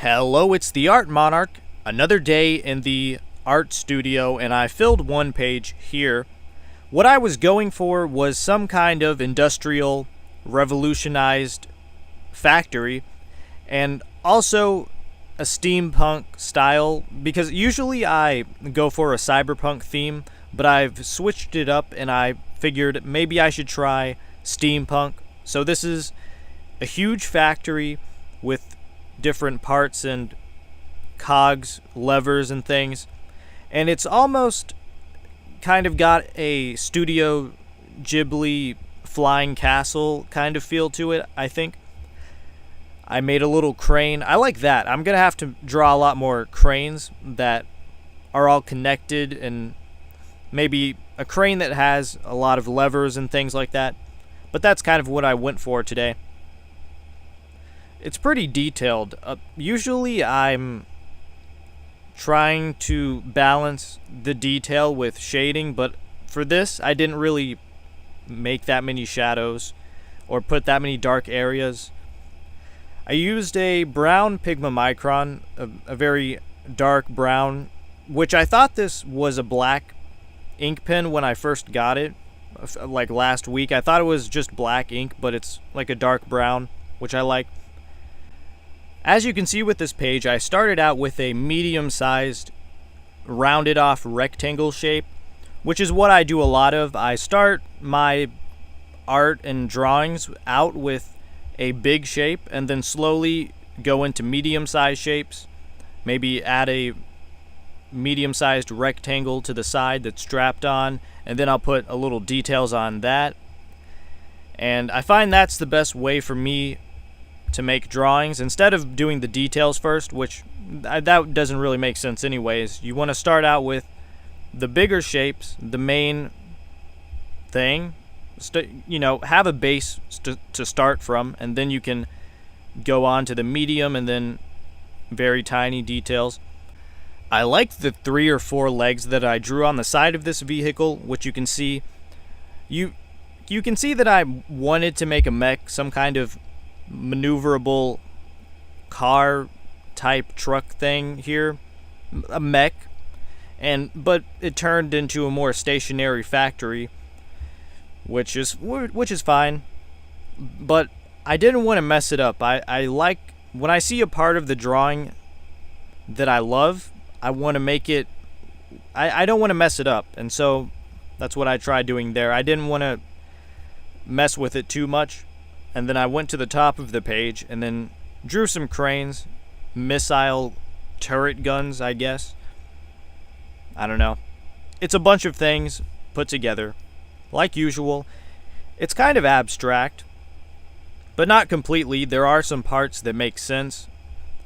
Hello, it's the Art Monarch. Another day in the art studio, and I filled one page here. What I was going for was some kind of industrial, revolutionized factory, and also a steampunk style, because usually I go for a cyberpunk theme, but I've switched it up and I figured maybe I should try steampunk. So this is a huge factory with different parts and cogs, levers and things, and it's almost kind of got a Studio Ghibli flying castle kind of feel to it, I think. I made a little crane. I like that. I'm gonna have to draw a lot more cranes that are all connected, and maybe a crane that has a lot of levers and things like that. But that's kind of what I went for today. It's pretty detailed. Usually I'm trying to balance the detail with shading, but for this I didn't really make that many shadows or put that many dark areas. I used a brown Pigma Micron, a very dark brown, which I thought this was a black ink pen when I first got it, like last week. I thought it was just black ink, but it's like a dark brown, which I like. As you can see with this page, I started out with a medium-sized, rounded-off rectangle shape, which is what I do a lot of. I start my art and drawings out with a big shape, and then slowly go into medium-sized shapes. Maybe add a medium-sized rectangle to the side that's strapped on, and then I'll put a little details on that. And I find that's the best way for me to make drawings, instead of doing the details first, which that doesn't really make sense anyways. You want to start out with the bigger shapes, the main thing, have a base to start from, and then you can go on to the medium and then very tiny details. I like the 3 or 4 legs that I drew on the side of this vehicle, which you can see. You can see that I wanted to make a mech, some kind of maneuverable car type truck thing here, a mech, but it turned into a more stationary factory, which is fine. But I didn't want to mess it up. I like when I see a part of the drawing that I love, I want to make it, I don't want to mess it up, and so that's what I tried doing there. I didn't want to mess with it too much. And then I went to the top of the page and then drew some cranes, missile turret guns, I guess. I don't know. It's a bunch of things put together. Like usual, it's kind of abstract, but not completely. There are some parts that make sense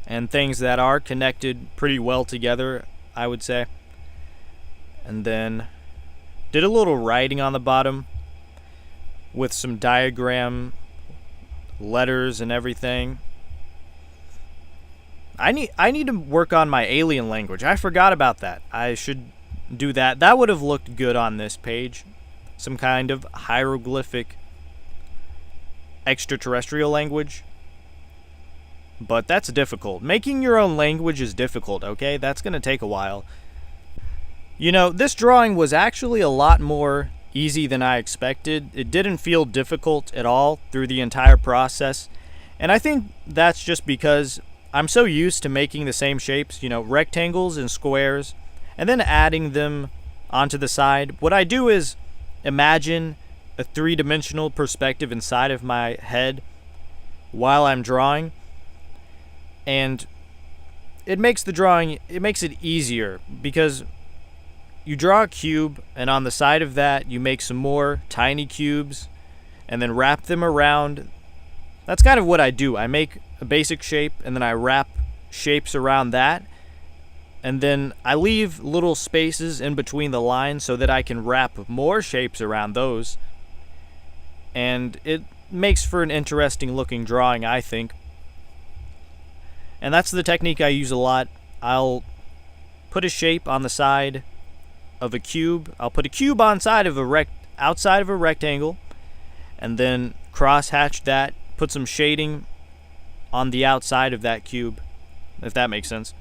and things that are connected pretty well together, I would say. And then did a little writing on the bottom with some diagram letters and everything. I need to work on my alien language. I forgot about that. I should do that. That would have looked good on this page. Some kind of hieroglyphic extraterrestrial language. But that's difficult. Making your own language is difficult, okay? That's going to take a while. This drawing was actually a lot more easy than I expected. It didn't feel difficult at all through the entire process. And I think that's just because I'm so used to making the same shapes, rectangles and squares, and then adding them onto the side. What I do is imagine a 3-dimensional perspective inside of my head while I'm drawing. And it makes it easier, because you draw a cube, and on the side of that you make some more tiny cubes and then wrap them around. That's kind of what I do. I make a basic shape and then I wrap shapes around that, and then I leave little spaces in between the lines so that I can wrap more shapes around those, and it makes for an interesting looking drawing, I think. And that's the technique I use a lot. I'll put a shape on the side of a cube. I'll put a cube outside of a rectangle, and then cross hatch that, put some shading on the outside of that cube, if that makes sense.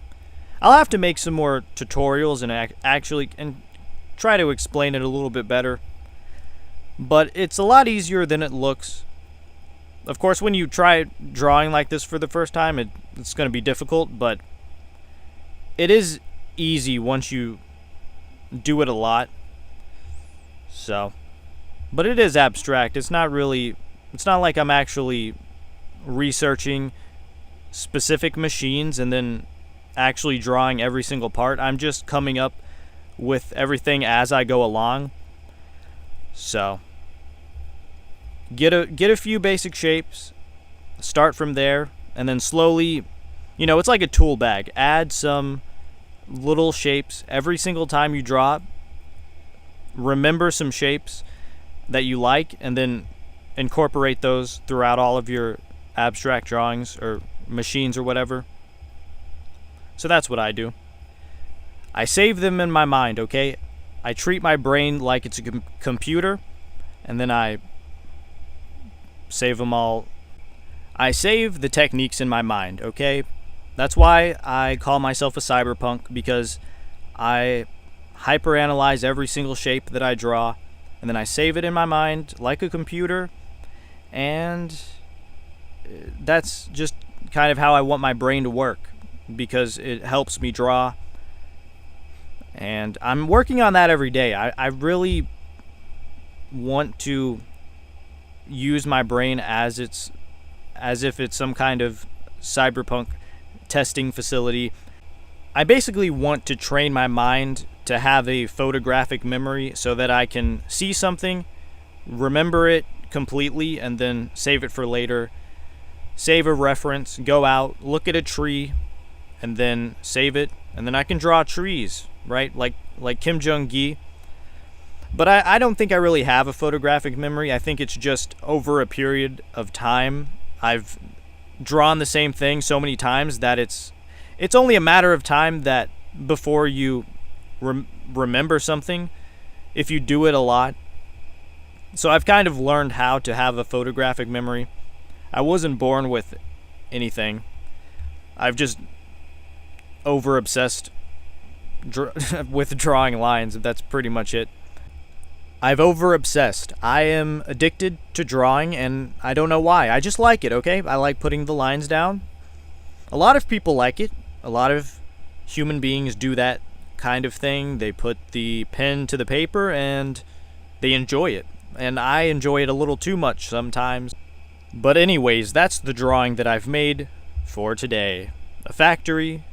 I'll have to make some more tutorials and actually try to explain it a little bit better. But it's a lot easier than it looks. Of course, when you try drawing like this for the first time, it's going to be difficult, but it is easy once you do it a lot. So, but it is abstract. It's not like I'm actually researching specific machines and then actually drawing every single part. I'm just coming up with everything as I go along. So, get a few basic shapes, start from there, and then slowly, it's like a tool bag. Add some little shapes every single time you draw. Remember some shapes that you like, and then incorporate those throughout all of your abstract drawings or machines or whatever. So that's what I do. I save them in my mind, okay? I treat my brain like it's a computer, and then I save them all. I save the techniques in my mind, okay? That's why I call myself a cyberpunk, because I hyperanalyze every single shape that I draw, and then I save it in my mind like a computer, and that's just kind of how I want my brain to work, because it helps me draw. And I'm working on that every day. I really want to use my brain as if it's some kind of cyberpunk testing facility. I basically want to train my mind to have a photographic memory so that I can see something, remember it completely, and then save it for later. Save a reference, go out, look at a tree, and then save it, and then I can draw trees, right? Like Kim Jong-gi. But I don't think I really have a photographic memory. I think it's just over a period of time. I've drawn the same thing so many times that it's only a matter of time that before you remember something, if you do it a lot. So I've kind of learned how to have a photographic memory. I wasn't born with anything. I've just over-obsessed with drawing lines. That's pretty much it. I've over-obsessed. I am addicted to drawing, and I don't know why. I just like it, okay? I like putting the lines down. A lot of people like it. A lot of human beings do that kind of thing. They put the pen to the paper, and they enjoy it. And I enjoy it a little too much sometimes. But anyways, that's the drawing that I've made for today. A factory,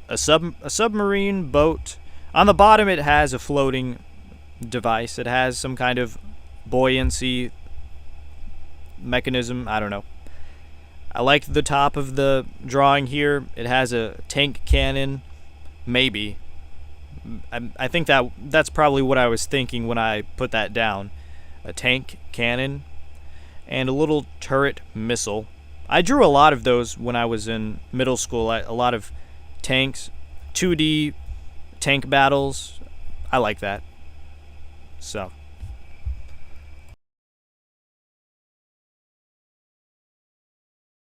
a submarine boat. On the bottom it has a floating device. It has some kind of buoyancy mechanism. I don't know. I like the top of the drawing here. It has a tank cannon. Maybe. I think that's probably what I was thinking when I put that down. A tank cannon and a little turret missile. I drew a lot of those when I was in middle school. A lot of tanks, 2D tank battles. I like that. So